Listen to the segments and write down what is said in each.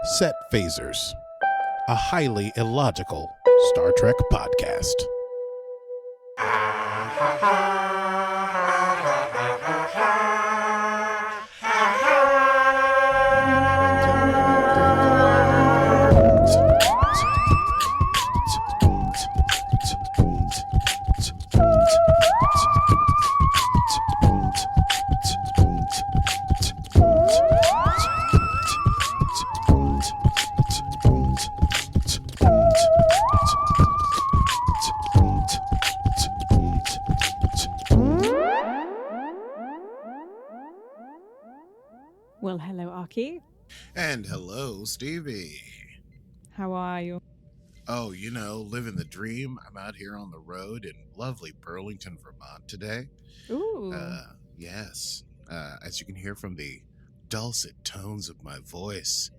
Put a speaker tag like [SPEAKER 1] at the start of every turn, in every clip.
[SPEAKER 1] Set Phasers, a highly illogical Star Trek podcast.
[SPEAKER 2] Well, hello, Aki.
[SPEAKER 1] And hello, Stevie.
[SPEAKER 2] How are you?
[SPEAKER 1] Oh, you know, living the dream. I'm out here on the road in lovely Burlington, Vermont today.
[SPEAKER 2] Ooh.
[SPEAKER 1] Yes. As you can hear from the dulcet tones of my voice,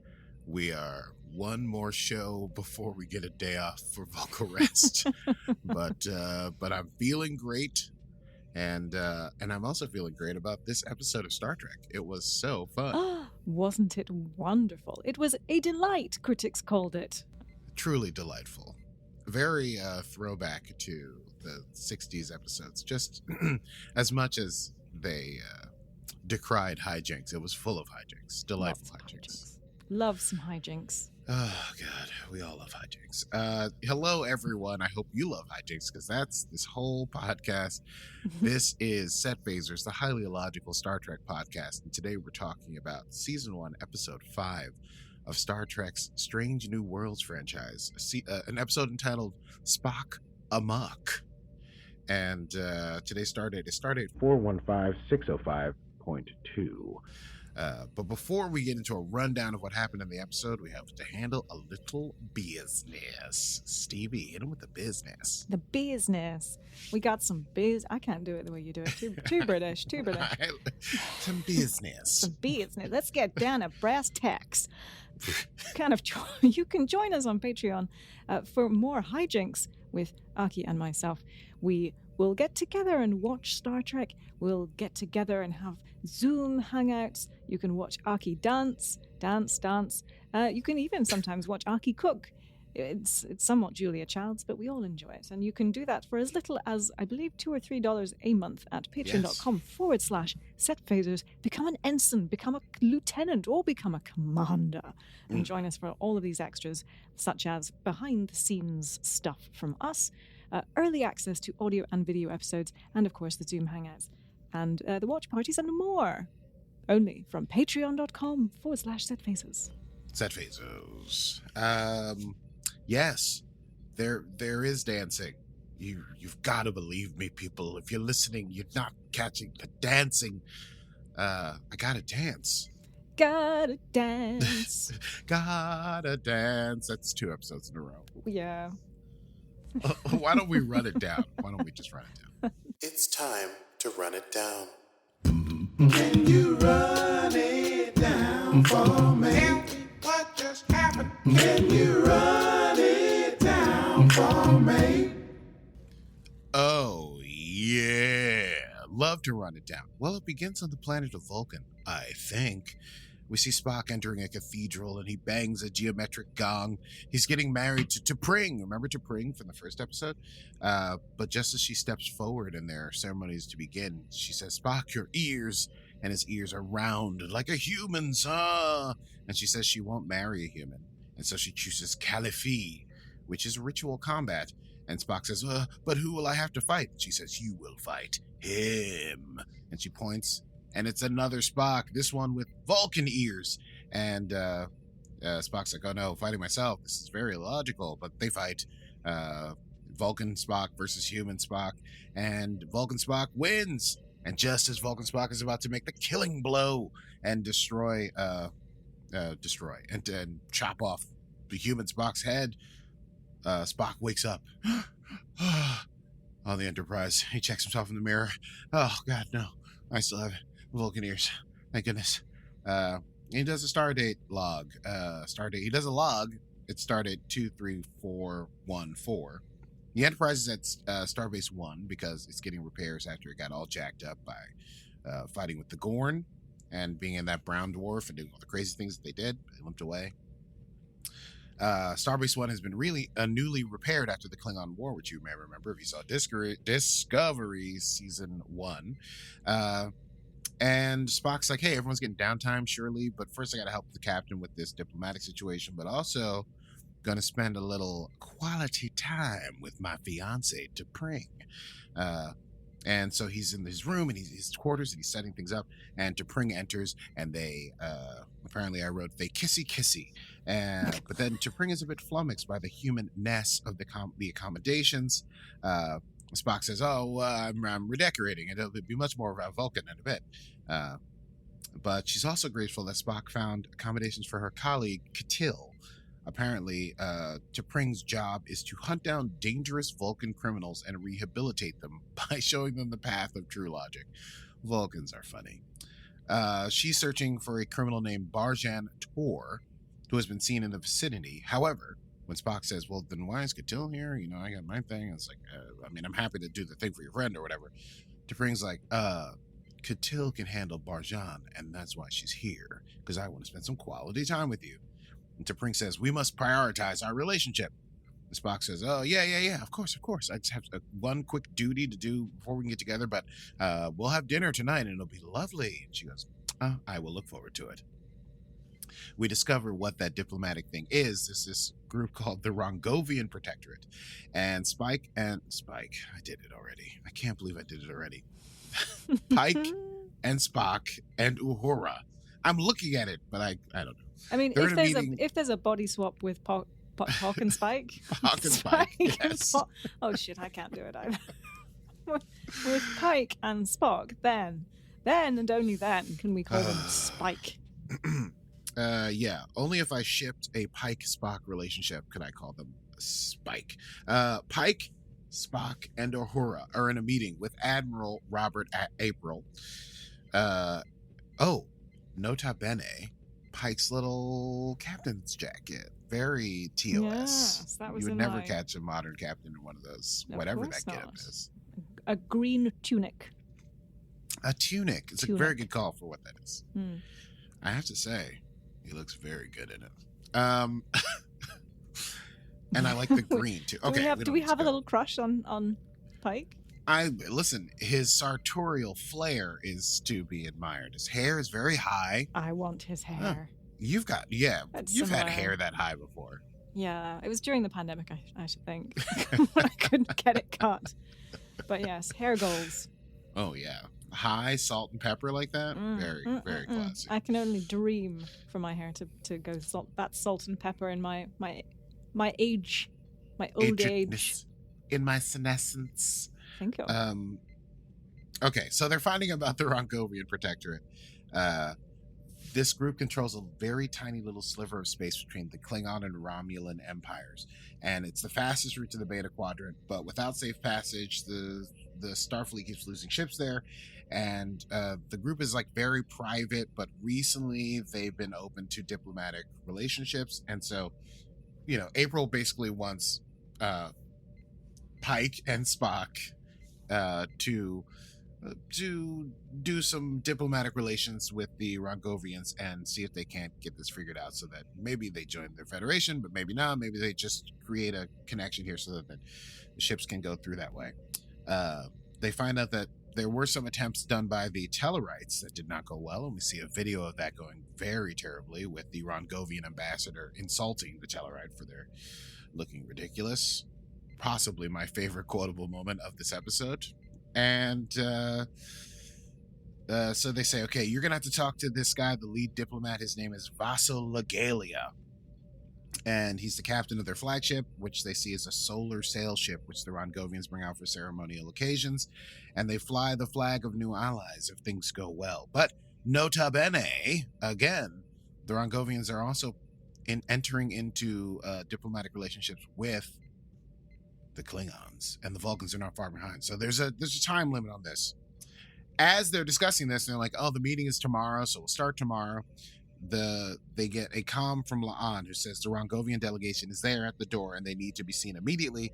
[SPEAKER 1] we are one more show before we get a day off for vocal rest. but I'm feeling great. And I'm also feeling great about this episode of Star Trek. It was so fun.
[SPEAKER 2] Wasn't it wonderful? It was a delight, critics called it.
[SPEAKER 1] Truly delightful. Very throwback to the 60s episodes. Just as much as they decried hijinks, it was full of hijinks. Delightful hijinks.
[SPEAKER 2] Love some hijinks.
[SPEAKER 1] Oh, God. We all love hijinks. Hello, everyone. I hope you love hijinks, because that's this whole podcast. This is Set Phasers, the highly illogical Star Trek podcast. And today we're talking about Season 1, Episode 5 of Star Trek's Strange New Worlds franchise. An episode entitled Spock, Amok. And today's stardate is stardate 415605.2. But before we get into a rundown of what happened in the episode, we have to handle a little business. Stevie, hit him with the business.
[SPEAKER 2] The business. We got some I can't do it the way you do it. Too British.
[SPEAKER 1] Some business.
[SPEAKER 2] Some business. Let's get down to brass tacks. You can join us on Patreon for more hijinks with Aki and myself. We will get together and watch Star Trek. We'll get together and have Zoom hangouts. You can watch Aki dance. You can even sometimes watch Aki cook. It's somewhat Julia Childs, but we all enjoy it. And you can do that for as little as, I believe, $2 or $3 a month at patreon.com/setphasers. Become an ensign, become a lieutenant, or become a commander. And join us for all of these extras, such as behind-the-scenes stuff from us, early access to audio and video episodes, and, of course, the Zoom hangouts, and the watch parties and more. Only from patreon.com/setphasers.
[SPEAKER 1] Setphasers. Yes, there is dancing. You've got to believe me, people. If you're listening, you're not catching the dancing. I gotta dance.
[SPEAKER 2] Gotta dance.
[SPEAKER 1] Gotta dance. That's 2 episodes in a row.
[SPEAKER 2] Yeah.
[SPEAKER 1] Why don't we run it down? Why don't we just run it down? It's time to run it down.
[SPEAKER 3] Can you run it down for me? Tell me what just happened. Can you run it down for me?
[SPEAKER 1] Oh, yeah. Love to run it down. Well, it begins on the planet of Vulcan, I think. We see Spock entering a cathedral, and he bangs a geometric gong. He's getting married to Pring. Remember to Pring from the first episode? But just as she steps forward and their ceremony is to begin, she says, "Spock, your ears." And his ears are round like a human's. And she says she won't marry a human. And so she chooses Caliphie, which is ritual combat. And Spock says, "But who will I have to fight?" And she says, "You will fight him." And she points, and it's another Spock, this one with Vulcan ears. And Spock's like, "Oh no, fighting myself. This is very illogical." But they fight Vulcan Spock versus human Spock. And Vulcan Spock wins. And just as Vulcan Spock is about to make the killing blow and destroy and chop off the human Spock's head, Spock wakes up on the Enterprise. He checks himself in the mirror. Oh, God, no. I still have Vulcan ears. Thank goodness. He does a stardate log. He does a log. It's stardate 23414. The Enterprise is at Starbase 1 because it's getting repairs after it got all jacked up by fighting with the Gorn and being in that brown dwarf and doing all the crazy things that they did. They limped away. Starbase One has been really newly repaired after the Klingon War, which you may remember if you saw Discovery Season 1. And Spock's like, hey, everyone's getting downtime, surely, but first I got to help the captain with this diplomatic situation, but also going to spend a little quality time with my fiancee, T'Pring. And so he's in his room and his quarters and he's setting things up. And T'Pring enters and they, apparently I wrote, they kissy. But then T'Pring is a bit flummoxed by the humanness of the accommodations. Spock says, I'm redecorating. It'll be much more of a Vulcan in a bit. But she's also grateful that Spock found accommodations for her colleague, Katil. Apparently, T'Pring's job is to hunt down dangerous Vulcan criminals and rehabilitate them by showing them the path of true logic. Vulcans are funny. She's searching for a criminal named Barjan Tor, who has been seen in the vicinity. However, when Spock says, well, then why is Katil here? You know, I got my thing. It's like, I'm happy to do the thing for your friend or whatever. T'Pring's like, Katil can handle Barjan, and that's why she's here, because I want to spend some quality time with you. And T'Pring says, we must prioritize our relationship. And Spock says, oh, yeah, of course. I just have one quick duty to do before we can get together, but we'll have dinner tonight, and it'll be lovely. And she goes, I will look forward to it. We discover what that diplomatic thing is. There's this group called the Rongovian Protectorate. And Spike, I did it already. I can't believe I did it already. Pike and Spock and Uhura. I'm looking at it, but I don't know.
[SPEAKER 2] I mean, if there's a body swap with Hawk and Spike,
[SPEAKER 1] Hawk and Spike, yes.
[SPEAKER 2] Oh shit, I can't do it either. With Pike and Spock, then and only then can we call them Spike.
[SPEAKER 1] Yeah, only if I shipped a Pike-Spock relationship could I call them Spike. Pike, Spock, and Uhura are in a meeting with Admiral Robert April. Nota bene, Pike's little captain's jacket. Very TOS.
[SPEAKER 2] Yes, that was
[SPEAKER 1] you would never catch a modern captain in one of those, whatever that getup is.
[SPEAKER 2] A green tunic.
[SPEAKER 1] A tunic. It's a very good call for what that is. I have to say, he looks very good in it. And I like the green too. Okay.
[SPEAKER 2] Do we have a little crush on Pike?
[SPEAKER 1] Listen, his sartorial flair is to be admired. His hair is very high.
[SPEAKER 2] I want his hair.
[SPEAKER 1] You've had hair that high before.
[SPEAKER 2] Yeah, it was during the pandemic, I should think. I couldn't get it cut. But yes, hair goals.
[SPEAKER 1] Oh yeah, high salt and pepper like that. Very classy.
[SPEAKER 2] I can only dream for my hair to go salt and pepper in my age, my old age.
[SPEAKER 1] In my senescence.
[SPEAKER 2] Thank you.
[SPEAKER 1] Okay, so they're finding about the Rongovian Protectorate. This group controls a very tiny little sliver of space between the Klingon and Romulan empires, and it's the fastest route to the Beta Quadrant. But without safe passage, the Starfleet keeps losing ships there, and the group is like very private. But recently, they've been open to diplomatic relationships, and so, April basically wants Pike and Spock to do some diplomatic relations with the Rongovians and see if they can't get this figured out, so that maybe they join their federation, but maybe not. Maybe they just create a connection here so that the ships can go through that way. They find out that there were some attempts done by the Tellarites that did not go well, and we see a video of that going very terribly, with the Rongovian ambassador insulting the Tellarite for their looking ridiculous. Possibly my favorite quotable moment of this episode. And so they say, okay, you're going to have to talk to this guy, the lead diplomat. His name is Vaso Legalia. And he's the captain of their flagship, which they see as a solar sail ship, which the Rongovians bring out for ceremonial occasions. And they fly the flag of new allies if things go well. But nota bene, again, the Rongovians are also entering into diplomatic relationships with the Klingons, and the Vulcans are not far behind. So there's a time limit on this. As they're discussing this, they're like, oh, the meeting is tomorrow, so we'll start tomorrow. They get a comm from La'an who says the Rongovian delegation is there at the door and they need to be seen immediately.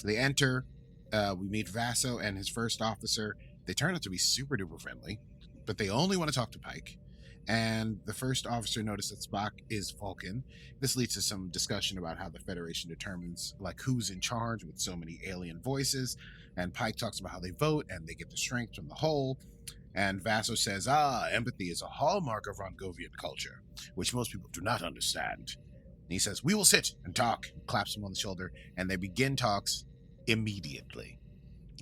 [SPEAKER 1] They enter. We meet Vaso and his first officer. They turn out to be super duper friendly, but they only want to talk to Pike. and the first officer noticed that Spock is Vulcan. This leads to some discussion about how the Federation determines like who's in charge with so many alien voices, and Pike talks about how they vote and they get the strength from the whole. And Vaso says, empathy is a hallmark of Rongovian culture, which most people do not understand. And he says, we will sit and talk, and claps him on the shoulder, and they begin talks immediately.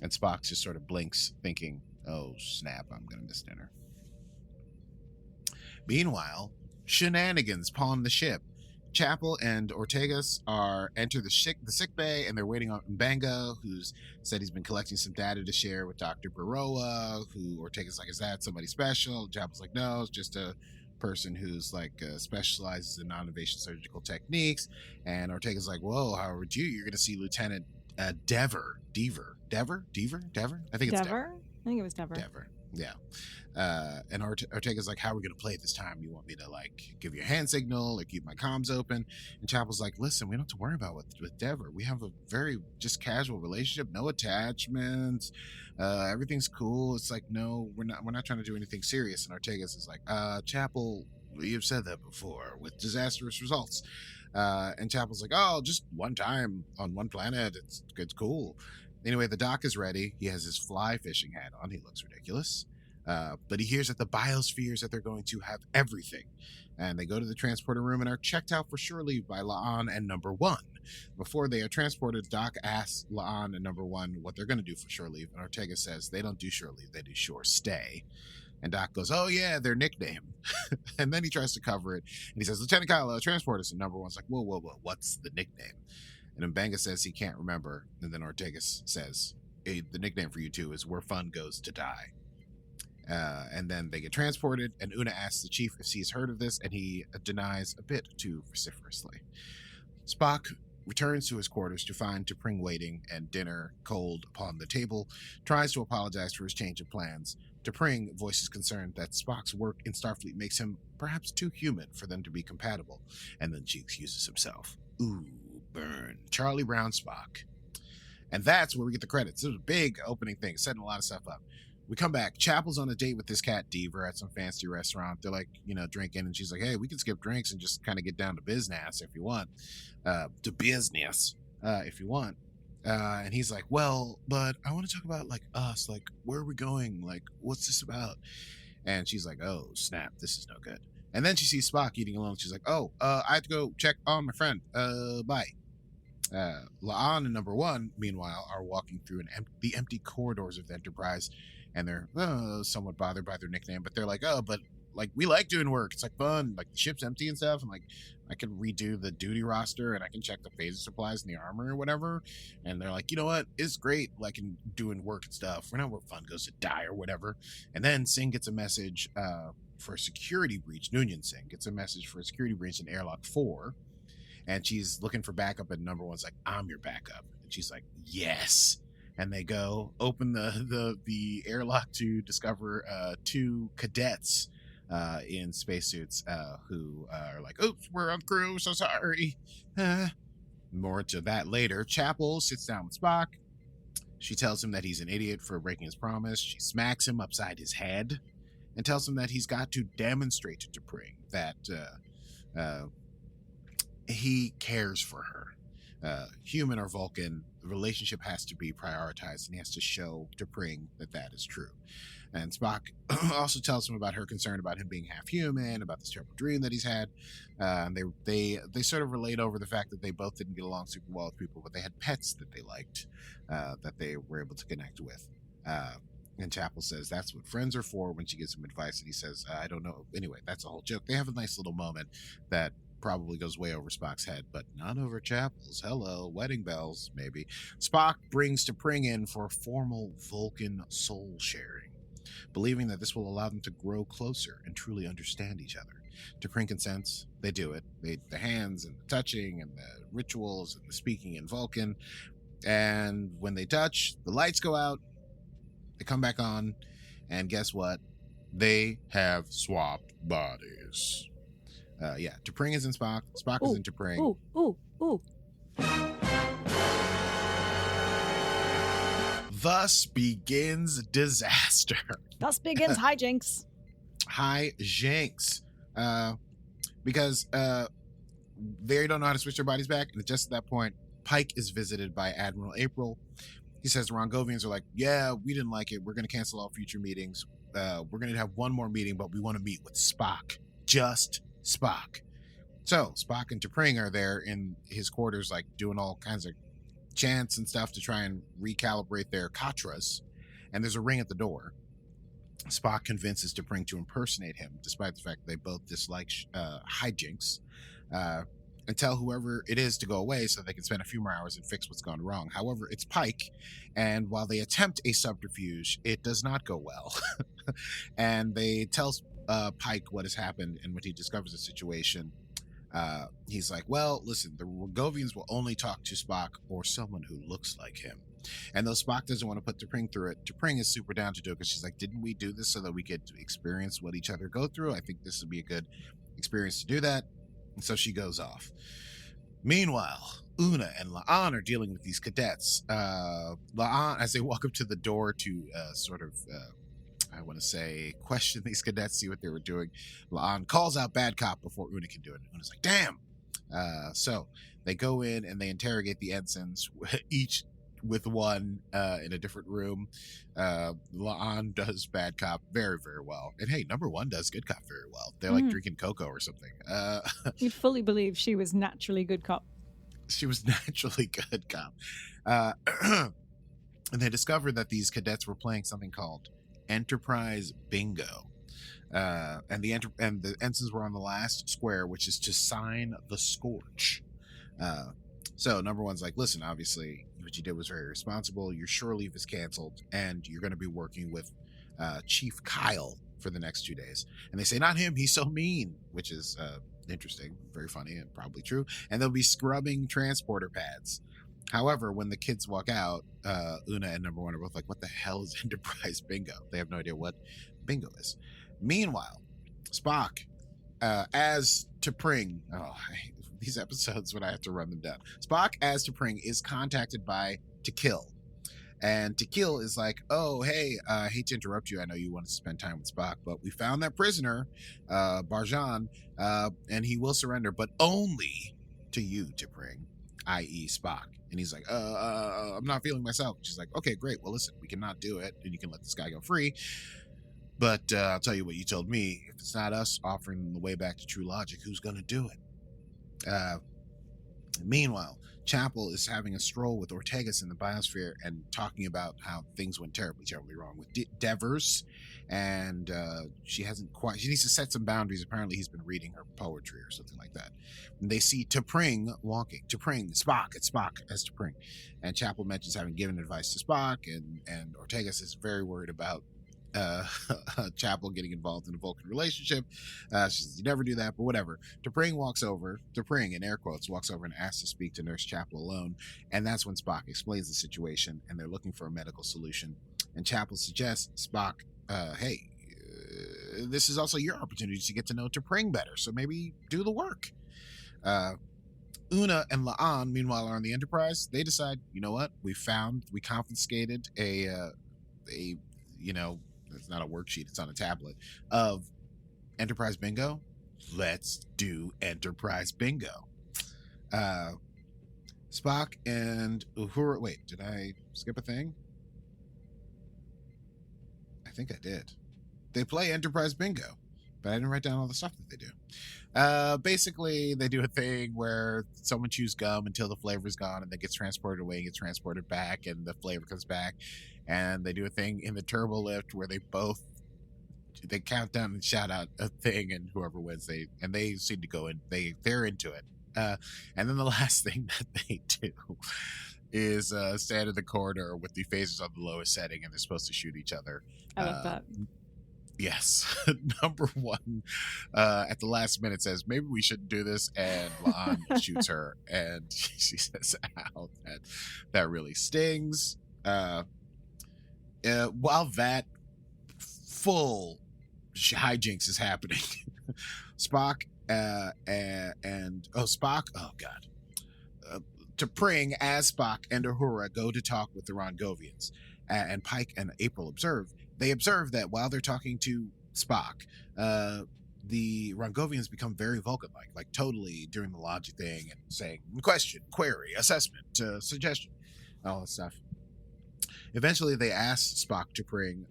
[SPEAKER 1] And Spock just sort of blinks, thinking, oh, snap, I'm going to miss dinner. Meanwhile, Shenanigans pawn the ship. Chapel and Ortegas enter the sick bay, and they're waiting on Mbanga, who's said he's been collecting some data to share with Dr. Baroa, who Ortega's like, is that somebody special? Chapel's like, no, it's just a person who's like specializes in non-invasive surgical techniques. And Ortega's like, whoa, how would you? You're going to see Lieutenant Dever. I think it's Dever.
[SPEAKER 2] I think it was Dever.
[SPEAKER 1] Yeah. And Ortega's like, how are we going to play it this time? You want me to like give you a hand signal or keep my comms open? And Chapel's like, listen, we don't have to worry about with Dever. We have a very just casual relationship, no attachments. Everything's cool. It's like, no, we're not trying to do anything serious. And Ortega's is like, Chapel, you've said that before with disastrous results. And Chapel's like, oh, just one time on one planet. It's cool. Anyway, the doc is ready. He has his fly fishing hat on. He looks ridiculous. But he hears that the biospheres that they're going to have everything. And they go to the transporter room and are checked out for shore leave by La'an and Number One. Before they are transported, Doc asks La'an and Number One what they're going to do for shore leave. And Ortega says they don't do shore leave, they do shore stay. And Doc goes, oh, yeah, their nickname. And then he tries to cover it. And he says, Lieutenant Kylo, transport us. And Number One's like, whoa, what's the nickname? And Mbanga says he can't remember. And then Ortega says, hey, the nickname for you two is where fun goes to die. And then they get transported, and Una asks the chief if he's heard of this, and he denies a bit too vociferously. Spock returns to his quarters to find T'Pring waiting and dinner cold upon the table, tries to apologize for his change of plans. T'Pring voices concern that Spock's work in Starfleet makes him perhaps too human for them to be compatible, and then she excuses himself. Ooh, burn. Charlie Brown Spock. And that's where we get the credits. It was a big opening thing, setting a lot of stuff up. We come back. Chapel's on a date with this cat, Deaver, at some fancy restaurant. They're like, drinking, and she's like, hey, we can skip drinks and just kind of get down to business if you want. If you want. And he's like, well, but I want to talk about, like, us. Like, where are we going? Like, what's this about? And she's like, oh, snap, this is no good. And then she sees Spock eating alone. She's like, oh, I have to go check on my friend. Bye. La'an and Number One, meanwhile, are walking through the empty corridors of the Enterprise, and they're somewhat bothered by their nickname, but they're like, oh, but like we like doing work. It's like fun. Like the ship's empty and stuff, and like I can redo the duty roster, and I can check the phaser supplies and the armor or whatever. And they're like, you know what? It's great, like in doing work and stuff. We're not where fun goes to die or whatever. And then Singh gets a message for a security breach. Noonien Singh gets a message for a security breach in Airlock 4. And she's looking for backup, and Number One's like, I'm your backup. And she's like, yes. And they go open the airlock to discover two cadets in spacesuits who are like, oops, we're on crew, so sorry. More to that later. Chapel sits down with Spock. She tells him that he's an idiot for breaking his promise. She smacks him upside his head and tells him that he's got to demonstrate to T'Pring that he cares for her. Human or Vulcan, the relationship has to be prioritized, and he has to show T'Pring that is true. And Spock also tells him about her concern about him being half human, about this terrible dream that he's had. And they sort of relate over the fact that they both didn't get along super well with people, but they had pets that they liked, that they were able to connect with. And Chapel says that's what friends are for when she gives him advice, and he says, I don't know. Anyway, that's a whole joke. They have a nice little moment that probably goes way over Spock's head, but not over Chapel's. Hello, wedding bells, maybe. Spock brings T'Pring in for formal Vulcan soul sharing, believing that this will allow them to grow closer and truly understand each other. T'Pring consents. They do it. The hands and the touching and the rituals and the speaking in Vulcan. And when they touch, the lights go out. They come back on. And guess what? They have swapped bodies. T'Pring is in Spock. Spock is in T'Pring.
[SPEAKER 2] Ooh.
[SPEAKER 1] Thus begins disaster.
[SPEAKER 2] Thus begins hijinks.
[SPEAKER 1] HIJINKS. Because they don't know how to switch their bodies back. And just at that point, Pike is visited by Admiral April. He says the Rongovians are like, yeah, we didn't like it. We're going to cancel all future meetings. We're going to have one more meeting, but we want to meet with Spock. Just Spock. So Spock and T'Pring are there in his quarters, like doing all kinds of chants and stuff to try and recalibrate their katras. And there's a ring at the door. Spock convinces T'Pring to impersonate him, despite the fact they both dislike HIJINKS, and tell whoever it is to go away so they can spend a few more hours and fix what's gone wrong. However, it's Pike, and while they attempt a subterfuge, it does not go well. And they tell Pike what has happened, and when he discovers the situation, he's like, well, listen, the Rogovians will only talk to Spock or someone who looks like him. And though Spock doesn't want to put T'Pring through it, T'Pring is super down to do it because she's like, didn't we do this so that we could experience what each other go through? I think this would be a good experience to do that. And so she goes off. Meanwhile, Una and La'an are dealing with these cadets. La'an, as they walk up to the door to I want to say, question these cadets, see what they were doing, La'an calls out bad cop before Una can do it. Una's like, damn! So they go in and they interrogate the ensigns, each with one in a different room. La'an does bad cop very, very well. And hey, number one does good cop very well. They're like drinking cocoa or something.
[SPEAKER 2] You'd fully believe she was naturally good cop.
[SPEAKER 1] She was naturally good cop. And they discovered that these cadets were playing something called Enterprise Bingo. And the ensigns were on the last square, which is to sign the scorch. So number one's like, listen, obviously what you did was very irresponsible. Your shore leave is canceled, and you're going to be working with Chief Kyle for the next 2 days. And they say, not him, he's so mean, which is interesting, very funny, and probably true. And they'll be scrubbing transporter pads. However, when the kids walk out, Una and number one are both like, what the hell is Enterprise Bingo? They have no idea what bingo is. Meanwhile, Spock, as T'Pring, these episodes when I have to run them down. Spock, as T'Pring, is contacted by T'Kill. And T'Kill is like, oh, hey, I hate to interrupt you. I know you want to spend time with Spock, but we found that prisoner, Barjan, and he will surrender, but only to you, T'Pring, i.e. Spock. And he's like, I'm not feeling myself. She's like, okay, great. Well, listen, we cannot do it, and you can let this guy go free. But I'll tell you what you told me. If it's not us offering the way back to true logic, who's going to do it? Meanwhile, Chapel is having a stroll with Ortegas in the biosphere and talking about how things went terribly, terribly wrong with Devers, and she needs to set some boundaries. Apparently he's been reading her poetry or something like that. And they see T'Pring walking. T'Pring, Spock, it's Spock as T'Pring. And Chapel mentions having given advice to Spock, and Ortegas is very worried about Chapel getting involved in a Vulcan relationship. She says, you never do that, but whatever. T'Pring, in air quotes, walks over and asks to speak to Nurse Chapel alone, and that's when Spock explains the situation, and they're looking for a medical solution. And Chapel suggests, Spock, hey, this is also your opportunity to get to know T'Pring better, so maybe do the work. Una and La'an, meanwhile, are on the Enterprise. They decide, you know what, we confiscated it's not a worksheet, it's on a tablet, of Enterprise Bingo. Let's do Enterprise Bingo. Spock and Uhura. Wait, did I skip a thing? I think I did. They play Enterprise Bingo, but I didn't write down all the stuff that they do. Basically, they do a thing where someone chews gum until the flavor is gone, and then gets transported away and gets transported back, and the flavor comes back. And they do a thing in the turbo lift where they count down and shout out a thing, and whoever wins, they seem to go in. They're into it. And then the last thing that they do is stand in the corner with the phasers on the lowest setting, and they're supposed to shoot each other.
[SPEAKER 2] I love that.
[SPEAKER 1] Yes. Number one, at the last minute says, maybe we shouldn't do this. And La'an shoots her, and she says, ow, that really stings. While that full hijinks is happening, Spock T'Pring as Spock and Uhura go to talk with the Rongovians, and Pike and April observe that while they're talking to Spock, the Rongovians become very Vulcan-like, like totally doing the logic thing and saying question, query, assessment, suggestion, all that stuff. Eventually, they ask Spock to bring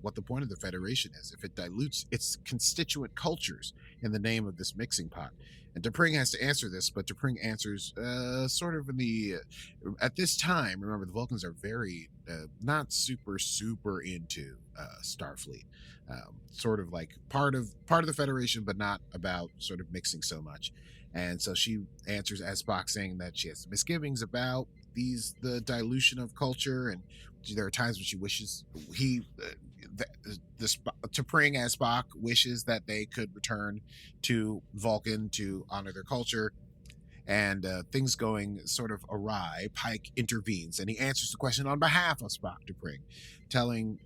[SPEAKER 1] what the point of the Federation is if it dilutes its constituent cultures in the name of this mixing pot. And T'Pring has to answer this, but T'Pring answers sort of in the... at this time, remember, the Vulcans are very not super into Starfleet. Sort of like part of the Federation, but not about sort of mixing so much. And so she answers as Spock, saying that she has misgivings about the dilution of culture, and there are times when she wishes T'Pring as Spock wishes that they could return to Vulcan to honor their culture. And things going sort of awry, Pike intervenes and he answers the question on behalf of Spock T'Pring, telling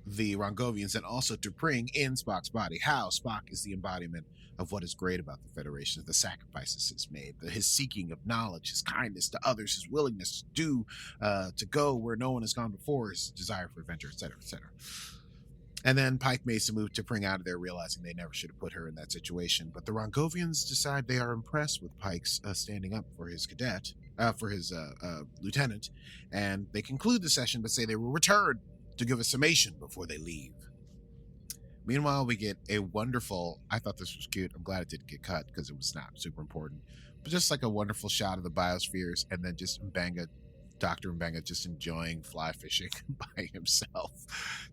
[SPEAKER 1] the Rongovians and also T'Pring in Spock's body how Spock is the embodiment of what is great about the Federation, the sacrifices he's made, his seeking of knowledge, his kindness to others, his willingness to go where no one has gone before, his desire for adventure, etc., etc. And then Pike makes a move to bring out of there, realizing they never should have put her in that situation. But the Rongovians decide they are impressed with Pike's standing up for his cadet, for his lieutenant, and they conclude the session but say they will return to give a summation before they leave. Meanwhile, we get a wonderful, I thought this was cute, I'm glad it didn't get cut because it was not super important, but just like a wonderful shot of the biospheres and then just Dr. Mbenga just enjoying fly fishing by himself.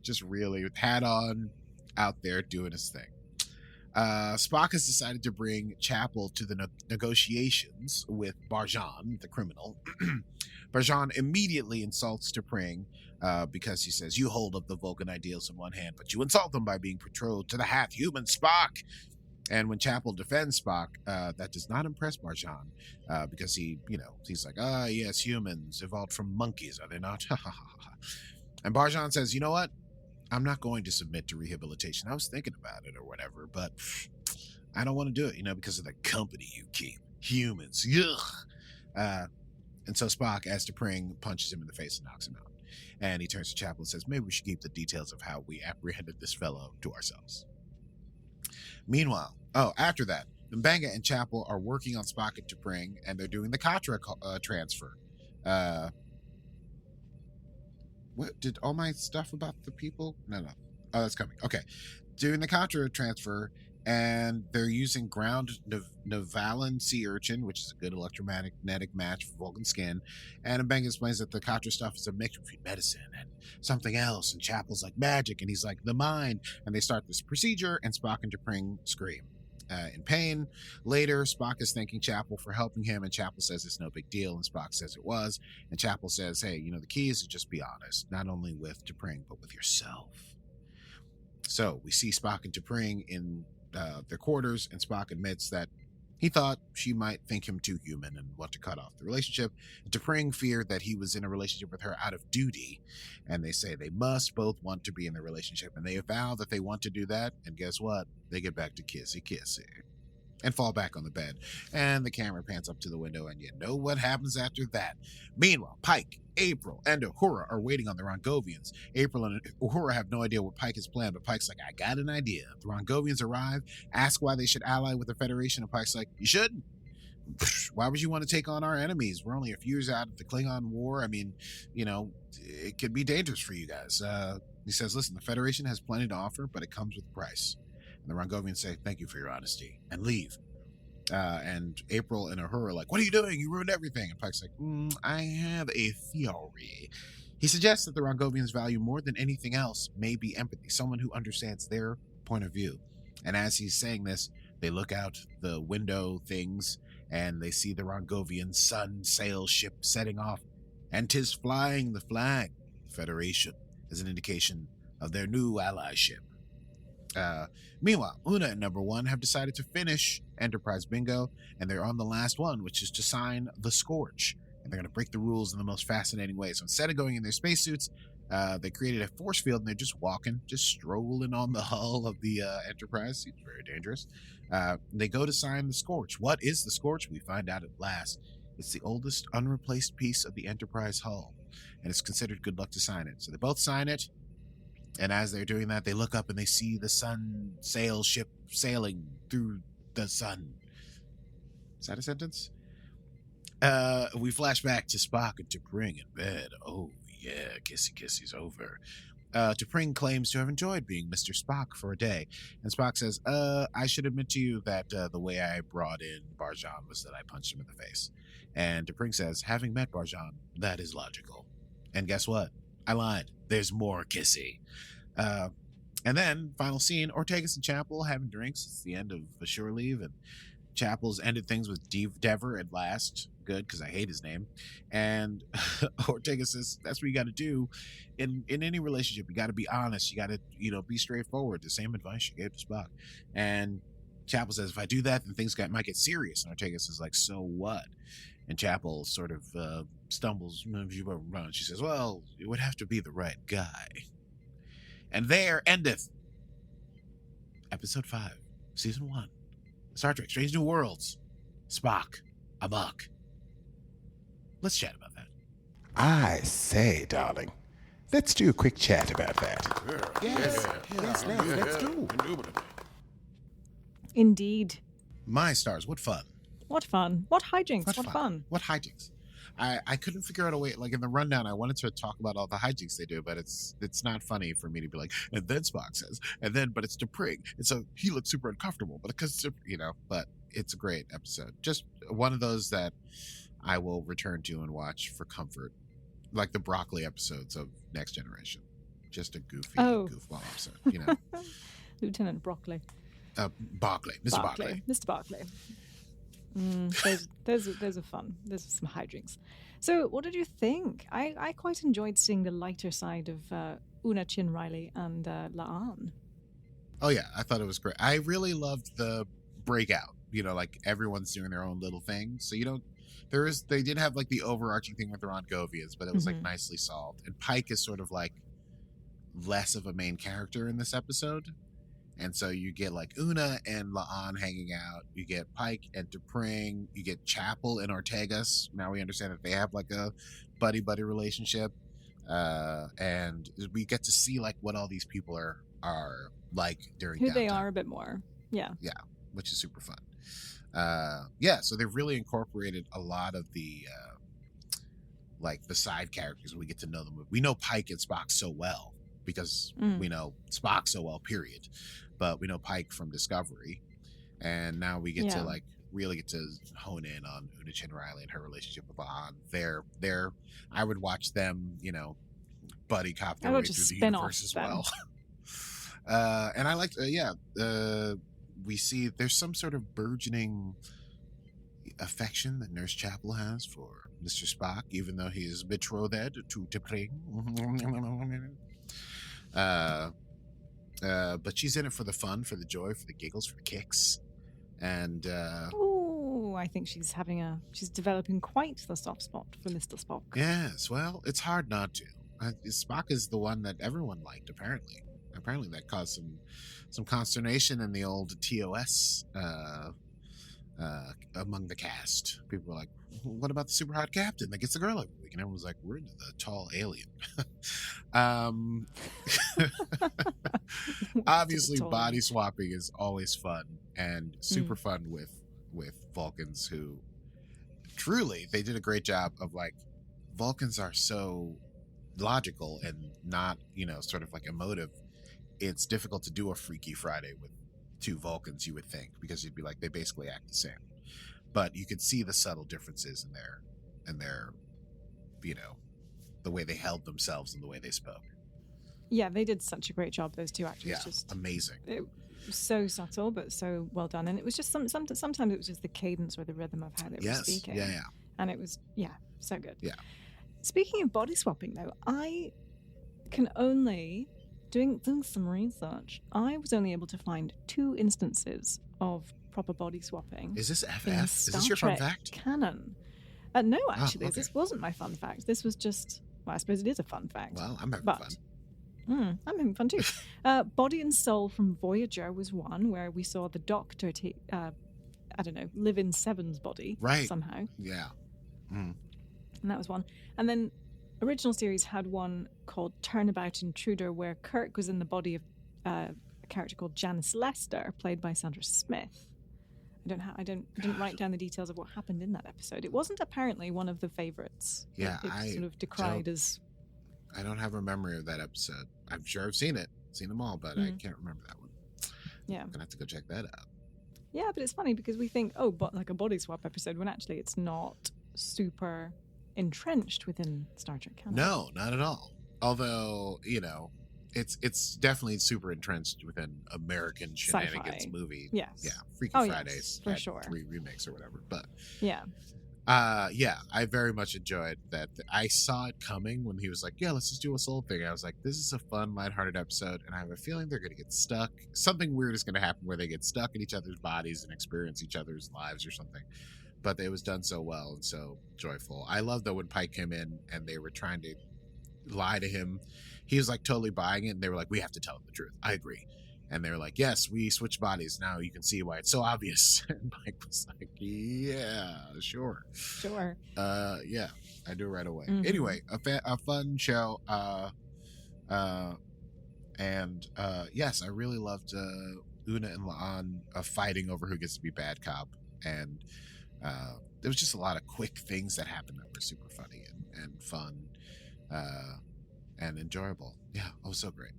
[SPEAKER 1] Just really with hat on, out there doing his thing. Spock has decided to bring Chapel to the negotiations with Barjan, the criminal. Barjan immediately insults T'Pring because he says, you hold up the Vulcan ideals in one hand, but you insult them by being betrothed to the half-human Spock. And when Chapel defends Spock, that does not impress Barjan because he's like, yes, humans evolved from monkeys, are they not? And Barjan says, you know what? I'm not going to submit to rehabilitation. I was thinking about it or whatever, but I don't want to do it, because of the company you keep. Humans. Ugh. And so Spock, as T'Pring, punches him in the face and knocks him out. And he turns to Chapel and says, maybe we should keep the details of how we apprehended this fellow to ourselves. Meanwhile, after that, Mbenga and Chapel are working on Spock and T'Pring, and they're doing the Katra transfer. What did all my stuff about the people? No. Oh, that's coming. Okay. Doing the Katra transfer, and they're using ground Novalan sea urchin, which is a good electromagnetic match for Vulcan skin. And Mbenga explains that the Katra stuff is a mix between medicine and something else. And Chapel's like magic, and he's like the mind. And they start this procedure, and Spock and T'Pring scream in pain. Later, Spock is thanking Chapel for helping him, and Chapel says it's no big deal, and Spock says it was. And Chapel says, hey, the key is to just be honest, not only with T'Pring, but with yourself. So we see Spock and T'Pring in their quarters, and Spock admits that he thought she might think him too human and want to cut off the relationship. And T'Pring feared that he was in a relationship with her out of duty, and they say they must both want to be in the relationship, and they vow that they want to do that, and guess what? They get back to kissy and fall back on the bed, and the camera pans up to the window, and you know what happens after that. Meanwhile, Pike, April, and Uhura are waiting on the Rongovians. April and Uhura have no idea what Pike has planned, but Pike's like, I got an idea. The Rongovians arrive, ask why they should ally with the Federation, and Pike's like, you shouldn't. Why would you want to take on our enemies? We're only a few years out of the Klingon War. I mean, it could be dangerous for you guys. He says, listen, the Federation has plenty to offer, but it comes with a price. And the Rongovians say, thank you for your honesty, and leave. And April and Uhura are like, what are you doing? You ruined everything. And Pike's like, I have a theory. He suggests that the Rongovians value more than anything else may be empathy, someone who understands their point of view. And as he's saying this, they look out the window things, and they see the Rongovian sun sail ship setting off, and 'tis flying the flag, Federation, as an indication of their new allyship. Meanwhile, Una and Number One have decided to finish Enterprise Bingo, and they're on the last one, which is to sign the Scorch. And they're going to break the rules in the most fascinating way. So instead of going in their spacesuits, they created a force field, and they're just walking, just strolling on the hull of the Enterprise. Seems very dangerous. They go to sign the Scorch. What is the Scorch? We find out at last. It's the oldest unreplaced piece of the Enterprise hull, and it's considered good luck to sign it. So they both sign it, And as they're doing that, they look up and they see the sun sail ship sailing through the sun. Is that a sentence? We flash back to Spock and T'Pring in bed. Oh, yeah, kissy's over. T'Pring claims to have enjoyed being Mr. Spock for a day. And Spock says, I should admit to you that the way I brought in Barjan was that I punched him in the face. And T'Pring says, having met Barjan, that is logical. And guess what? I lied. There's more kissy. And then, final scene, Ortegas and Chapel having drinks. It's the end of a shore leave, and Chapel's ended things with Dever at last. Good, because I hate his name. And Ortega says, that's what you got to do in any relationship. You got to be honest. You got to, be straightforward. The same advice you gave to Spock. And Chapel says, if I do that, then things might get serious. And Ortega says, like, so what? And Chapel sort of stumbles. She says, well, it would have to be the right guy. And there endeth Episode 5, Season 1. Star Trek, Strange New Worlds. Spock, Amok. Let's chat about that.
[SPEAKER 4] I say, darling, let's do a quick chat about that.
[SPEAKER 3] Yes, let's do.
[SPEAKER 1] Indubitably.
[SPEAKER 2] Indeed.
[SPEAKER 1] My stars, what fun.
[SPEAKER 2] What fun. What hijinks. What fun.
[SPEAKER 1] What hijinks. I couldn't figure out a way, like in the rundown, I wanted to talk about all the hijinks they do, but it's not funny for me to be like, and then Spock says, but it's T'Pring, and so he looks super uncomfortable, but because, but it's a great episode. Just one of those that I will return to and watch for comfort, like the broccoli episodes of Next Generation. Just a goofy goofball episode,
[SPEAKER 2] Lieutenant Broccoli.
[SPEAKER 1] Barclay, Mr. Barclay.
[SPEAKER 2] Mr. Barclay. Those are fun. Those are some hijinks. So, what did you think? I quite enjoyed seeing the lighter side of Una Chin Riley and La'an.
[SPEAKER 1] Oh yeah, I thought it was great. I really loved the breakout. Like everyone's doing their own little thing. So they did have like the overarching thing with the Rongovians, but it was like nicely solved. And Pike is sort of like less of a main character in this episode. And so you get like Una and La'an hanging out. You get Pike and T'Pring. You get Chapel and Ortegas. Now we understand that they have like a buddy-buddy relationship. And we get to see like what all these people are like during
[SPEAKER 2] who
[SPEAKER 1] downtime.
[SPEAKER 2] they are a bit more. Yeah,
[SPEAKER 1] which is super fun. So they've really incorporated a lot of the like the side characters. We get to know them. We know Pike and Spock so well because we know Spock so well, period. But we know Pike from Discovery, and now we get to like really get to hone in on Una Chin Riley and her relationship with La'an. They're I would watch them, buddy cop their way through the universe as well. And I liked, we see there's some sort of burgeoning affection that Nurse Chapel has for Mr. Spock, even though he is betrothed to T'Pring. But she's in it for the fun, for the joy, for the giggles, for the kicks. And
[SPEAKER 2] I think she's developing quite the soft spot for Mr. Spock.
[SPEAKER 1] Yes, well, it's hard not to. Spock is the one that everyone liked, apparently. Apparently that caused some consternation in the old TOS among the cast. People were like, what about the super hot captain that gets the girl every week? And everyone was like, we're into the tall alien. Obviously, body swapping is always fun and super fun with Vulcans who truly, they did a great job of like, Vulcans are so logical and not, sort of like emotive. It's difficult to do a Freaky Friday with two Vulcans, you would think, because you'd be like, they basically act the same. But you could see the subtle differences in their the way they held themselves and the way they spoke.
[SPEAKER 2] Yeah, they did such a great job, those two actors.
[SPEAKER 1] Yeah,
[SPEAKER 2] just
[SPEAKER 1] amazing.
[SPEAKER 2] It was so subtle, but so well done. And it was just sometimes it was just the cadence or the rhythm of how they were speaking.
[SPEAKER 1] Yeah.
[SPEAKER 2] And it was, so good.
[SPEAKER 1] Yeah.
[SPEAKER 2] Speaking of body swapping, though, I can only... Doing some research, I was only able to find 2 instances of proper body swapping.
[SPEAKER 1] Is this FF?
[SPEAKER 2] Is
[SPEAKER 1] this your fun fact?
[SPEAKER 2] Canon. No, actually,
[SPEAKER 1] okay.
[SPEAKER 2] This wasn't my fun fact. This was just, I suppose it is a fun fact.
[SPEAKER 1] Well, I'm having fun.
[SPEAKER 2] I'm having fun too. Body and Soul from Voyager was one where we saw the Doctor, live in Seven's body somehow.
[SPEAKER 1] Yeah.
[SPEAKER 2] And that was one. And then original series had one called Turnabout Intruder, where Kirk was in the body of a character called Janice Lester, played by Sandra Smith. I didn't write down the details of what happened in that episode. It wasn't apparently one of the favorites.
[SPEAKER 1] Yeah,
[SPEAKER 2] it's sort of decried as.
[SPEAKER 1] I don't have a memory of that episode. I'm sure I've seen them all, but I can't remember that one.
[SPEAKER 2] Yeah,
[SPEAKER 1] I'm gonna have to go check that out.
[SPEAKER 2] Yeah, but it's funny because we think, but like a body swap episode, when actually it's not super entrenched within Star Trek canon.
[SPEAKER 1] No, not at all. Although, it's definitely super entrenched within American Shenanigans
[SPEAKER 2] Sci-fi.
[SPEAKER 1] movie.
[SPEAKER 2] Yes.
[SPEAKER 1] Yeah, Freaky
[SPEAKER 2] Oh,
[SPEAKER 1] Fridays
[SPEAKER 2] yes, for
[SPEAKER 1] had
[SPEAKER 2] sure.
[SPEAKER 1] 3 remakes or whatever. But
[SPEAKER 2] Yeah.
[SPEAKER 1] I very much enjoyed that. I saw it coming when he was like, yeah, let's just do a soul thing. I was like, this is a fun, lighthearted episode, and I have a feeling they're going to get stuck. Something weird is going to happen where they get stuck in each other's bodies and experience each other's lives or something. But it was done so well and so joyful. I love, though, when Pike came in and they were trying to lie to him. He was like totally buying it, and they were like, we have to tell him the truth. I agree. And they were like, yes, we switched bodies. Now you can see why it's so obvious. And Mike was like, yeah, sure.
[SPEAKER 2] Sure.
[SPEAKER 1] Yeah, I do right away.
[SPEAKER 2] Mhm.
[SPEAKER 1] Anyway, a fun show. Yes, I really loved Una and La'an fighting over who gets to be bad cop. And there was just a lot of quick things that happened that were super funny and fun and enjoyable. Yeah, it was so great.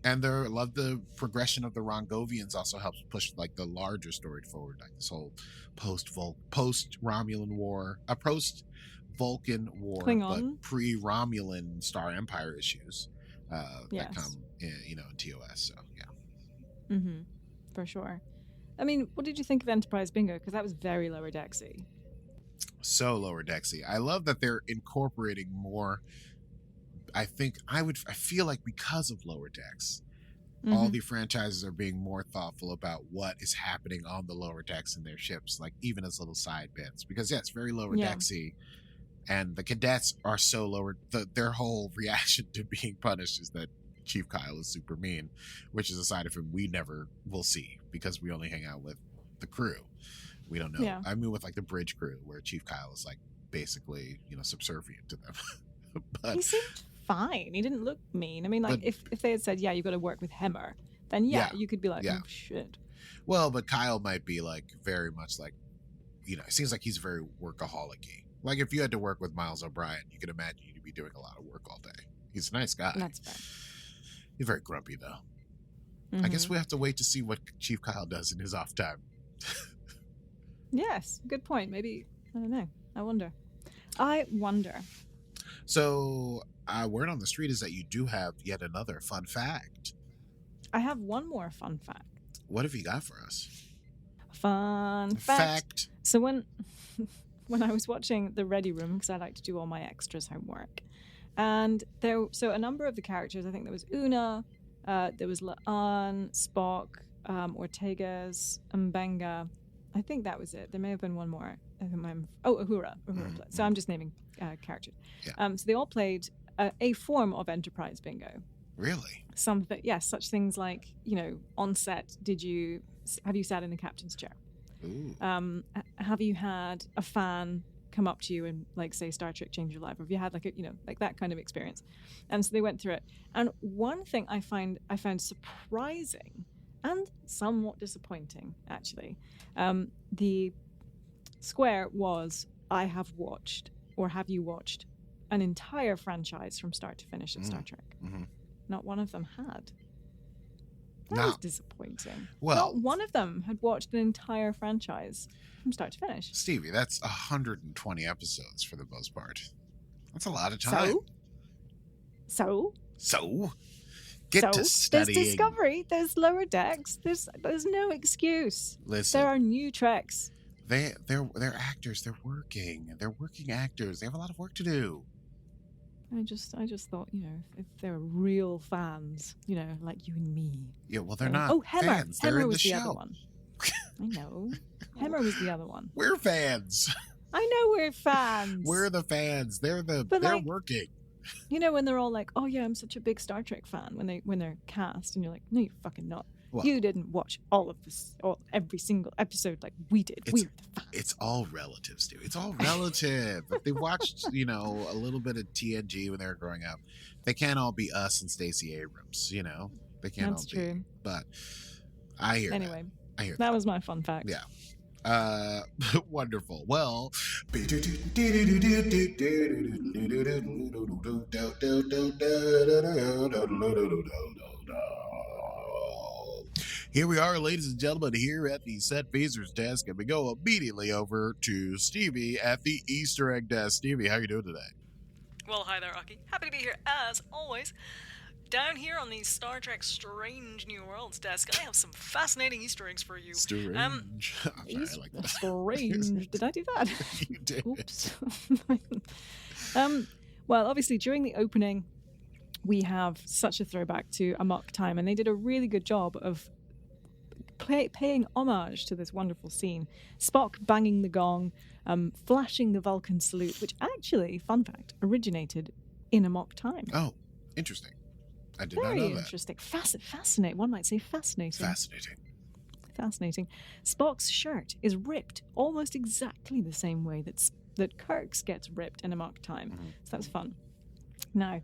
[SPEAKER 1] And love the progression of the Rongovians also helps push like the larger story forward, like this whole post Romulan war, post Vulcan war,
[SPEAKER 2] Klingon.
[SPEAKER 1] but pre Romulan Star Empire issues that
[SPEAKER 2] Yes.
[SPEAKER 1] come in TOS. So yeah,
[SPEAKER 2] Mm-hmm. For sure. I mean, what did you think of Enterprise Bingo? Because that was very Lower Decksy.
[SPEAKER 1] so Lower Decksy. I love that they're incorporating more. I feel like because of Lower Decks, all the franchises are being more thoughtful about what is happening on the lower decks in their ships, like even as little side bits. Because yeah, it's very Lower
[SPEAKER 2] Yeah.
[SPEAKER 1] Decksy, and the cadets are so lower. Their whole reaction to being punished is that Chief Kyle is super mean, which is a side of him we never will see because we only hang out with the crew. We don't know.
[SPEAKER 2] Yeah.
[SPEAKER 1] I mean, with like the bridge crew, where Chief Kyle is like basically subservient to them. But
[SPEAKER 2] He seemed fine. He didn't look mean. I mean, like,
[SPEAKER 1] But-
[SPEAKER 2] if they had said, yeah, you've got to work with Hemmer, then yeah,
[SPEAKER 1] Yeah.
[SPEAKER 2] you could be like,
[SPEAKER 1] Yeah.
[SPEAKER 2] oh, shit.
[SPEAKER 1] Well, but Kyle might be like very much like, it seems like he's very workaholic-y. Like if you had to work with Miles O'Brien, you could imagine you'd be doing a lot of work all day. He's a nice guy.
[SPEAKER 2] That's fair.
[SPEAKER 1] He's very grumpy though. I guess we have to wait to see what Chief Kyle does in his off time.
[SPEAKER 2] Yes, good point. Maybe, I don't know. I wonder.
[SPEAKER 1] So, word on the street is that you do have yet another fun fact.
[SPEAKER 2] I have one more fun fact.
[SPEAKER 1] What have you got for us?
[SPEAKER 2] Fun fact. So when I was watching The Ready Room, because I like to do all my extras homework, and so a number of the characters, I think there was Una, there was La'an, Spock, Ortegas, Mbenga. I think that was it. There may have been one more. Uhura. Played. So I'm just naming characters.
[SPEAKER 1] Yeah.
[SPEAKER 2] So they all played a form of Enterprise Bingo.
[SPEAKER 1] Really?
[SPEAKER 2] Such things like, on set, have you sat in the captain's chair?
[SPEAKER 1] Ooh.
[SPEAKER 2] Have you had a fan come up to you and like say Star Trek changed your life? Or have you had like that kind of experience? And so they went through it. And one thing I found surprising and somewhat disappointing, actually, the square was, I have watched, or have you watched, an entire franchise from start to finish of Star Trek.
[SPEAKER 1] Mm-hmm.
[SPEAKER 2] Not one of them had. That
[SPEAKER 1] No.
[SPEAKER 2] was disappointing.
[SPEAKER 1] Well-
[SPEAKER 2] Not one of them had watched an entire franchise from start to finish.
[SPEAKER 1] Stevie, that's 120 episodes for the most part. That's a lot of time.
[SPEAKER 2] So
[SPEAKER 1] Get to
[SPEAKER 2] there's
[SPEAKER 1] studying.
[SPEAKER 2] Discovery, there's Lower Decks, there's no excuse.
[SPEAKER 1] Listen,
[SPEAKER 2] There are new treks.
[SPEAKER 1] they're actors. They're working actors. They have a lot of work to do.
[SPEAKER 2] I just thought, if they're real fans, like you and me.
[SPEAKER 1] Yeah, well, they're
[SPEAKER 2] Oh,
[SPEAKER 1] not
[SPEAKER 2] Hemmer.
[SPEAKER 1] fans. They're
[SPEAKER 2] Hemmer
[SPEAKER 1] in
[SPEAKER 2] was
[SPEAKER 1] the
[SPEAKER 2] the other
[SPEAKER 1] show.
[SPEAKER 2] one. I know. Hemmer was the other one.
[SPEAKER 1] We're fans.
[SPEAKER 2] I know we're fans.
[SPEAKER 1] We're the fans. They're
[SPEAKER 2] But, like,
[SPEAKER 1] working.
[SPEAKER 2] when they're all like, "Oh yeah, I'm such a big Star Trek fan," when they're cast, and you're like, "No, you're fucking not."
[SPEAKER 1] Well,
[SPEAKER 2] you didn't watch all of this, every single episode like we did. We're the fans.
[SPEAKER 1] it's all relative, Stu. It's all relative. If they watched, a little bit of TNG when they were growing up, they can't all be us and Stacey Abrams. They can't
[SPEAKER 2] That's
[SPEAKER 1] all
[SPEAKER 2] true.
[SPEAKER 1] be. But I hear
[SPEAKER 2] Anyway,
[SPEAKER 1] that. I hear
[SPEAKER 2] that was my fun fact.
[SPEAKER 1] Yeah. Wonderful. Well, here we are, ladies and gentlemen, here at the Set Phasers desk, and we go immediately over to Stevie at the Easter egg desk. Stevie, how you doing today?
[SPEAKER 5] Well, hi there, Aki. Happy to be here, as always. Down here on the Star Trek Strange New Worlds desk, I have some fascinating Easter eggs for you.
[SPEAKER 1] Strange. I'm sorry, I like that.
[SPEAKER 2] Strange. Did I do that?
[SPEAKER 1] You did.
[SPEAKER 2] Oops. Well, obviously, during the opening, we have such a throwback to Amok time, and they did a really good job of paying homage to this wonderful scene. Spock banging the gong, flashing the Vulcan salute, which actually, fun fact, originated in Amok time.
[SPEAKER 1] Oh, interesting. I did
[SPEAKER 2] Very
[SPEAKER 1] not know that.
[SPEAKER 2] interesting. Fascinating. One might say fascinating. Fascinating. Spock's shirt is ripped almost exactly the same way that Kirk's gets ripped in Amok time.
[SPEAKER 1] Mm-hmm.
[SPEAKER 2] So that's fun. Now,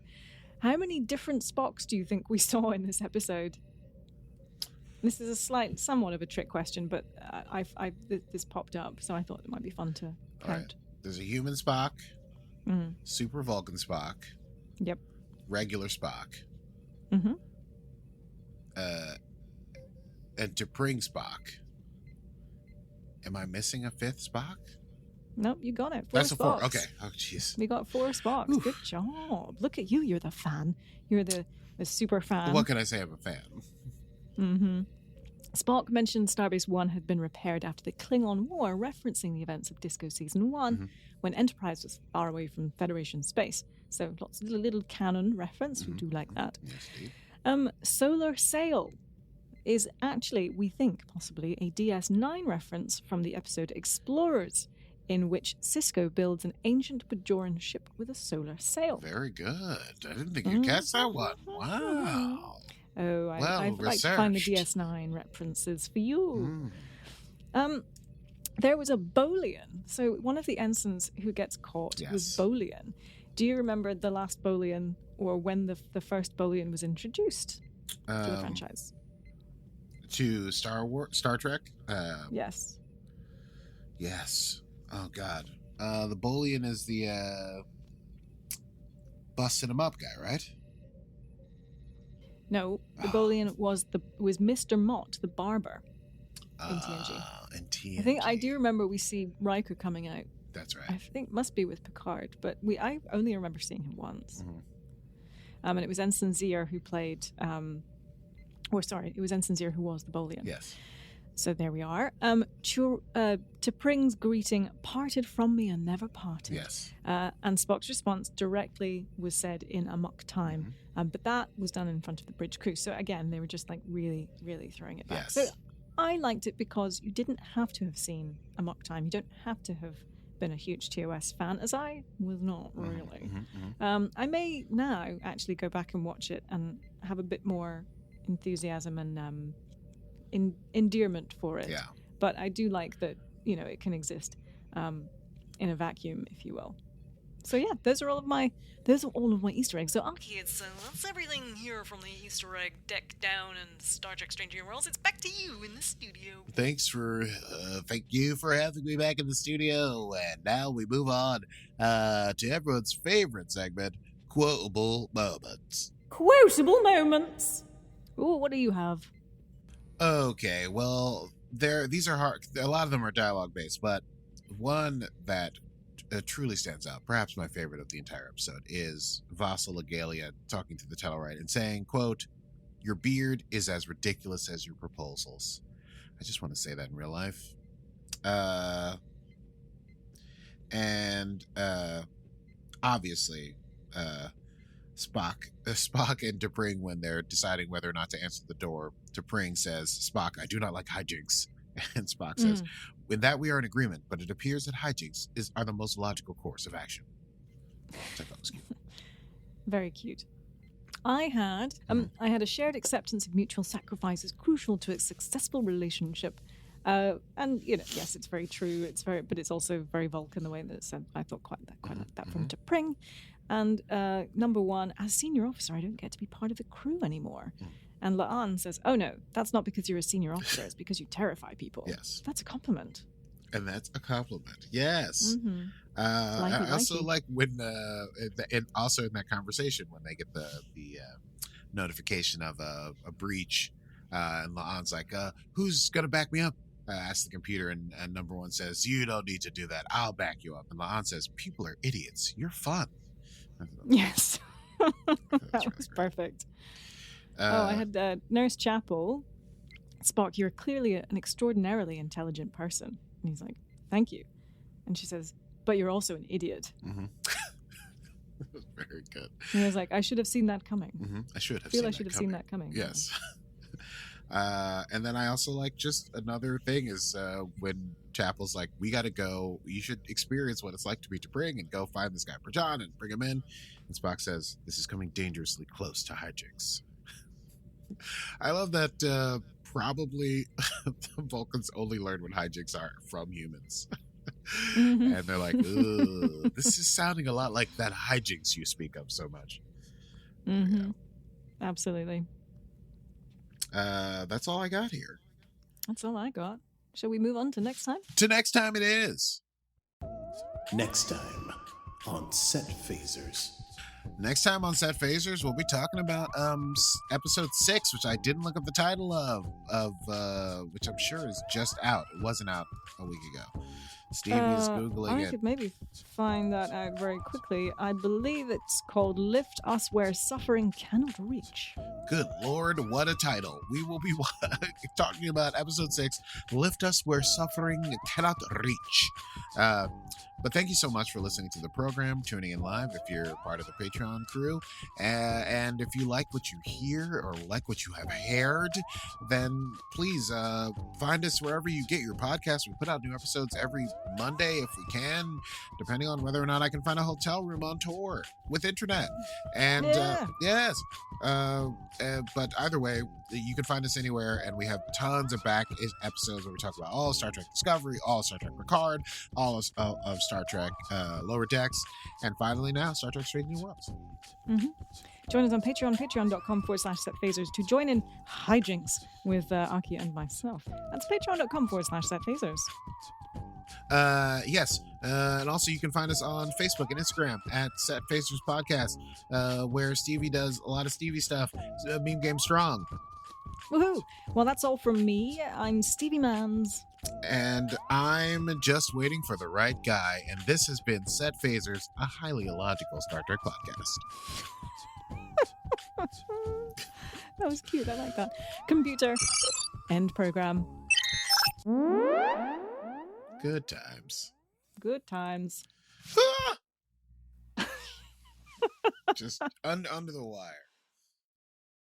[SPEAKER 2] how many different Spocks do you think we saw in this episode? This is somewhat of a trick question, but this popped up, so I thought it might be fun to count.
[SPEAKER 1] All right. There's a human Spock,
[SPEAKER 2] Mm-hmm.
[SPEAKER 1] super Vulcan Spock,
[SPEAKER 2] Yep.
[SPEAKER 1] regular Spock,
[SPEAKER 2] Mm-hmm.
[SPEAKER 1] and T'Pring Spock. Am I missing a fifth Spock?
[SPEAKER 2] Nope, you got it.
[SPEAKER 1] That's a four.
[SPEAKER 2] Spocks.
[SPEAKER 1] Okay. Oh, jeez.
[SPEAKER 2] We got 4 Spocks.
[SPEAKER 1] Oof.
[SPEAKER 2] Good job. Look at you. You're the fan. You're the super fan.
[SPEAKER 1] What can I say? I'm a fan.
[SPEAKER 2] Mm-hmm. Spock mentioned Starbase 1 had been repaired after the Klingon War, referencing the events of Disco Season 1,
[SPEAKER 1] Mm-hmm.
[SPEAKER 2] when Enterprise was far away from Federation space. So lots of little canon reference.
[SPEAKER 1] Mm-hmm.
[SPEAKER 2] We do like that.
[SPEAKER 1] Yes, Steve.
[SPEAKER 2] Solar Sail is actually, we think, possibly a DS9 reference from the episode Explorers, in which Sisko builds an ancient Bajoran ship with a solar sail.
[SPEAKER 1] Very good. I didn't think you'd catch that one. Wow.
[SPEAKER 2] Oh,
[SPEAKER 1] Well
[SPEAKER 2] I'd like to find the
[SPEAKER 1] researched.
[SPEAKER 2] DS9 references for you.
[SPEAKER 1] Mm.
[SPEAKER 2] There was a Bolian. So one of the ensigns who gets caught was
[SPEAKER 1] Yes.
[SPEAKER 2] Bolian. Do you remember the last Bolian, or when the first Bolian was introduced to the franchise?
[SPEAKER 1] To Star Trek?
[SPEAKER 2] Yes.
[SPEAKER 1] Yes. Oh, God. The Bolian is the busting him up guy, right?
[SPEAKER 2] No, the Bolian was Mr. Mott, the barber, in TNG.
[SPEAKER 1] In TNG.
[SPEAKER 2] I think I do remember we see Riker coming out.
[SPEAKER 1] That's right.
[SPEAKER 2] I think must be with Picard, but I only remember seeing him once.
[SPEAKER 1] Mhm.
[SPEAKER 2] And it was Ensign Zier who played, it was Ensign Zier who was the Bolian.
[SPEAKER 1] Yes.
[SPEAKER 2] So there we are. T'Pring's greeting, parted from me and never parted.
[SPEAKER 1] Yes.
[SPEAKER 2] And Spock's response directly was said in Amok time.
[SPEAKER 1] Mm-hmm.
[SPEAKER 2] But that was done in front of the bridge crew. So again, they were just like really, really throwing it back.
[SPEAKER 1] Yes.
[SPEAKER 2] So I liked it because you didn't have to have seen Amok time. You don't have to have been a huge TOS fan, as I was not really. I may now actually go back and watch it and have a bit more enthusiasm and endearment for it.
[SPEAKER 1] Yeah.
[SPEAKER 2] But I do like that, it can exist in a vacuum, if you will. So yeah, those are all of my Easter eggs. So
[SPEAKER 5] Okay, that's everything here from the Easter egg deck down in Star Trek Strange New Worlds. It's back to you in the studio.
[SPEAKER 1] Thank you for having me back in the studio. And now we move on to everyone's favorite segment, Quotable Moments.
[SPEAKER 2] quotable moments. Oh, what do you have?
[SPEAKER 1] Okay, well, these are hard. A lot of them are dialogue based, but one that truly stands out, perhaps my favorite of the entire episode, is Vassal Legalia talking to the Tellarite and saying, quote, "Your beard is as ridiculous as your proposals." I just want to say that in real life. Obviously, Spock and T'Pring, when they're deciding whether or not to answer the door, T'Pring says, "Spock, I do not like hijinks." And Spock says, "In that we are in agreement, but it appears that hijinks are the most logical course of action." Which I thought was cute.
[SPEAKER 2] Very cute. I had a shared acceptance of mutual sacrifice is crucial to a successful relationship. And yes, it's very true. But it's also very Vulcan the way that it's said. I thought quite like that from T'Pring. And number one, as senior officer, I don't get to be part of the crew anymore. And La'an says, "Oh no, that's not because you're a senior officer. It's because you terrify people."
[SPEAKER 1] Yes,
[SPEAKER 2] that's a compliment.
[SPEAKER 1] And that's a compliment. Yes.
[SPEAKER 2] Mm-hmm.
[SPEAKER 1] I also like when, and also in that conversation when they get the notification of a breach, and La'an's like, "Who's gonna back me up?" Asks the computer, and number one says, "You don't need to do that. I'll back you up." And La'an says, "People are idiots. You're fun."
[SPEAKER 2] Yes, that was perfect. I had Nurse Chapel. Spock, you're clearly an extraordinarily intelligent person. And he's like, "Thank you." And she says, "But you're also an idiot."
[SPEAKER 1] Mm-hmm. That was very good.
[SPEAKER 2] And he was like, "I should have seen that coming."
[SPEAKER 1] Mm-hmm. I should have
[SPEAKER 2] seen that coming.
[SPEAKER 1] Yes. And then I also like just another thing is when Chapel's like, "We got to go. You should experience what it's like to be T'Pring and go find this guy Prajan and bring him in." And Spock says, "This is coming dangerously close to hijinks." I love that probably the Vulcans only learn what hijinks are from humans.
[SPEAKER 2] Mm-hmm.
[SPEAKER 1] And they're like, "Ugh, this is sounding a lot like that hijinks you speak of so much."
[SPEAKER 2] Mm-hmm. Absolutely.
[SPEAKER 1] That's all I got here.
[SPEAKER 2] That's all I got. Shall we move on to next time?
[SPEAKER 1] To next time it is.
[SPEAKER 3] Next time on Set Phasers.
[SPEAKER 1] Next time on Set Phasers, we'll be talking about episode 6, which I didn't look up the title of which I'm sure is just out. It wasn't out a week ago. Stevie's Googling it.
[SPEAKER 2] I could maybe find that out very quickly. I believe it's called Lift Us Where Suffering Cannot Reach.
[SPEAKER 1] Good Lord, what a title. We will be talking about episode 6, Lift Us Where Suffering Cannot Reach. But thank you so much for listening to the program, tuning in live if you're part of the Patreon crew. And if you like what you hear or like what you have heard, then please find us wherever you get your podcasts. We put out new episodes every Monday if we can, depending on whether or not I can find a hotel room on tour with internet. And yes. But either way, you can find us anywhere, and we have tons of back episodes where we talk about all of Star Trek Discovery, all of Star Trek Picard, all of Star Trek Lower Decks, and finally now Star Trek Strange New Worlds.
[SPEAKER 2] Mm-hmm. Join us on Patreon, patreon.com/setphasers to join in hijinks with Aki and myself. That's patreon.com/setphasers.
[SPEAKER 1] Yes. And also you can find us on Facebook and Instagram at Set Phasers Podcast, where Stevie does a lot of Stevie stuff. Meme Game Strong.
[SPEAKER 2] Woohoo! Well, that's all from me. I'm Stevie Mans.
[SPEAKER 1] And I'm just waiting for the right guy. And this has been Set Phasers, a highly illogical Star Trek podcast.
[SPEAKER 2] That was cute. I like that. Computer. End program.
[SPEAKER 1] Good times.
[SPEAKER 2] Good times.
[SPEAKER 1] Just under the wire.